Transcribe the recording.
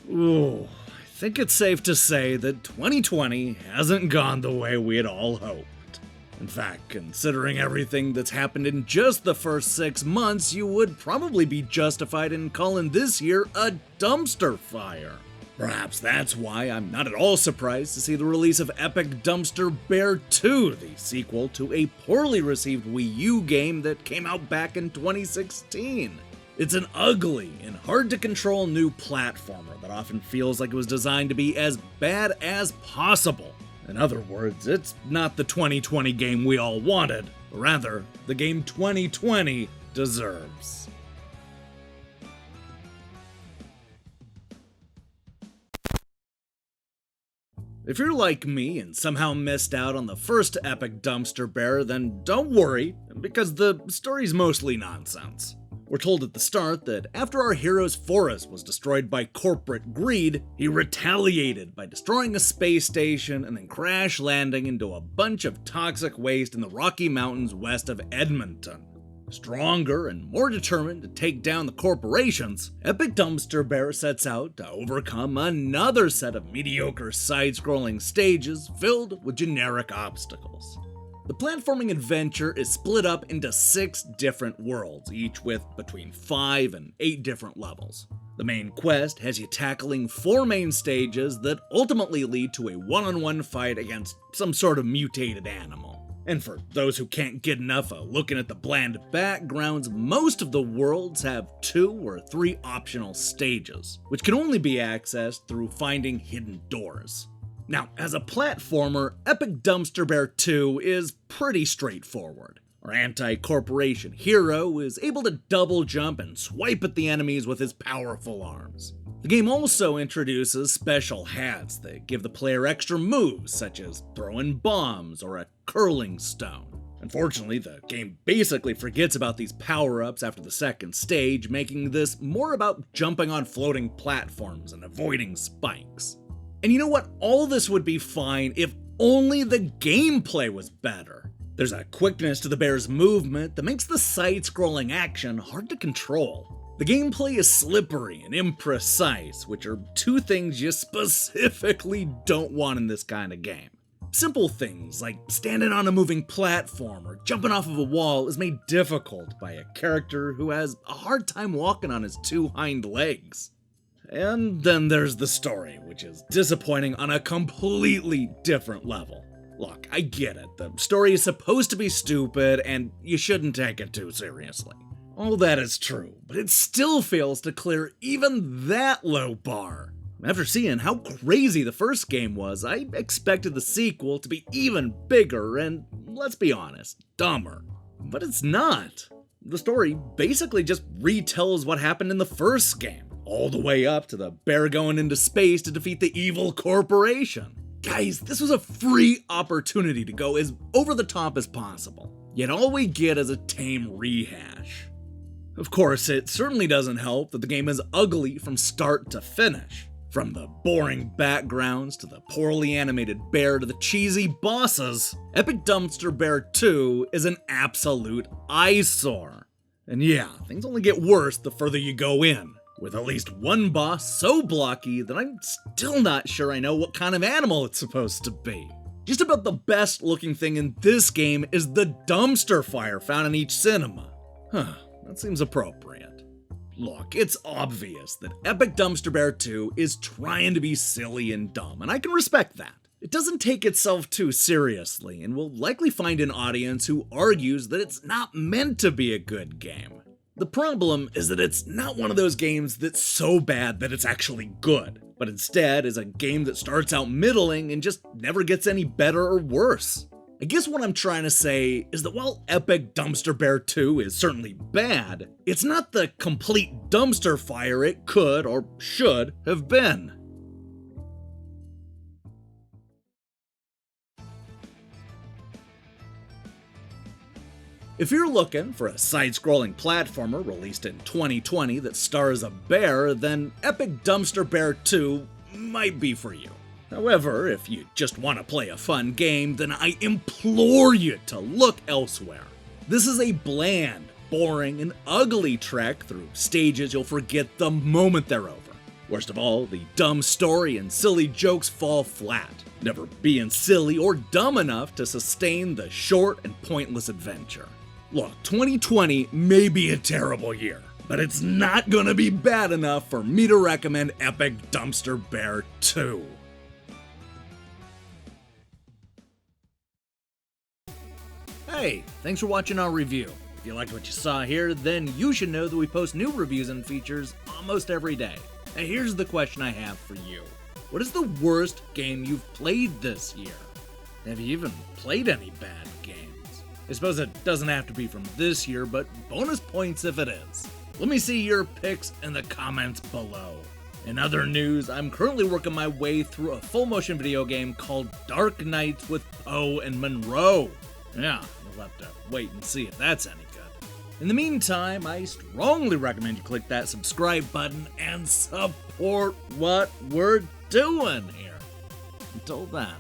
Ooh, I think it's safe to say that 2020 hasn't gone the way we had all hoped. In fact, considering everything that's happened in just the first 6 months, you would probably be justified in calling this year a dumpster fire. Perhaps that's why I'm not at all surprised to see the release of Epic Dumpster Bear 2, the sequel to a poorly received Wii U game that came out back in 2016. It's an ugly and hard-to-control new platformer that often feels like it was designed to be as bad as possible. In other words, it's not the 2020 game we all wanted, but rather, the game 2020 deserves. If you're like me and somehow missed out on the first Epic Dumpster Bear, then don't worry, because the story's mostly nonsense. We're told at the start that after our hero's forest was destroyed by corporate greed, he retaliated by destroying a space station and then crash landing into a bunch of toxic waste in the Rocky Mountains west of Edmonton. Stronger and more determined to take down the corporations, Epic Dumpster Bear sets out to overcome another set of mediocre side-scrolling stages filled with generic obstacles. The platforming adventure is split up into 6 different worlds, each with between 5 and 8 different levels. The main quest has you tackling 4 main stages that ultimately lead to a one-on-one fight against some sort of mutated animal. And for those who can't get enough of looking at the bland backgrounds, most of the worlds have 2 or 3 optional stages, which can only be accessed through finding hidden doors. Now, as a platformer, Epic Dumpster Bear 2 is pretty straightforward. Our anti-corporation hero is able to double jump and swipe at the enemies with his powerful arms. The game also introduces special hats that give the player extra moves, such as throwing bombs or a curling stone. Unfortunately, the game basically forgets about these power-ups after the second stage, making this more about jumping on floating platforms and avoiding spikes. And you know what? All this would be fine if only the gameplay was better. There's a quickness to the bear's movement that makes the side-scrolling action hard to control. The gameplay is slippery and imprecise, which are 2 things you specifically don't want in this kind of game. Simple things like standing on a moving platform or jumping off of a wall is made difficult by a character who has a hard time walking on his 2 hind legs. And then there's the story, which is disappointing on a completely different level. Look, I get it, the story is supposed to be stupid and you shouldn't take it too seriously. All that is true, but it still fails to clear even that low bar. After seeing how crazy the first game was, I expected the sequel to be even bigger and, let's be honest, dumber. But it's not. The story basically just retells what happened in the first game, all the way up to the bear going into space to defeat the evil corporation. Guys, this was a free opportunity to go as over the top as possible, yet all we get is a tame rehash. Of course, it certainly doesn't help that the game is ugly from start to finish. From the boring backgrounds to the poorly animated bear to the cheesy bosses, Epic Dumpster Bear 2 is an absolute eyesore. And yeah, things only get worse the further you go in, with at least one boss so blocky that I'm still not sure I know what kind of animal it's supposed to be. Just about the best looking thing in this game is the dumpster fire found in each cinema. That seems appropriate. Look, it's obvious that Epic Dumpster Bear 2 is trying to be silly and dumb, and I can respect that. It doesn't take itself too seriously, and will likely find an audience who argues that it's not meant to be a good game. The problem is that it's not one of those games that's so bad that it's actually good, but instead is a game that starts out middling and just never gets any better or worse. I guess what I'm trying to say is that while Epic Dumpster Bear 2 is certainly bad, it's not the complete dumpster fire it could or should have been. If you're looking for a side-scrolling platformer released in 2020 that stars a bear, then Epic Dumpster Bear 2 might be for you. However, if you just want to play a fun game, then I implore you to look elsewhere. This is a bland, boring, and ugly trek through stages you'll forget the moment they're over. Worst of all, the dumb story and silly jokes fall flat, never being silly or dumb enough to sustain the short and pointless adventure. Look, 2020 may be a terrible year, but it's not gonna be bad enough for me to recommend Epic Dumpster Bear 2. Hey, thanks for watching our review. If you liked what you saw here, then you should know that we post new reviews and features almost every day. Now here's the question I have for you. What is the worst game you've played this year? Have you even played any bad games? I suppose it doesn't have to be from this year, but bonus points if it is. Let me see your picks in the comments below. In other news, I'm currently working my way through a full motion video game called Dark Knights with Poe and Monroe. Yeah, you'll have to wait and see if that's any good. In the meantime, I strongly recommend you click that subscribe button and support what we're doing here. Until then.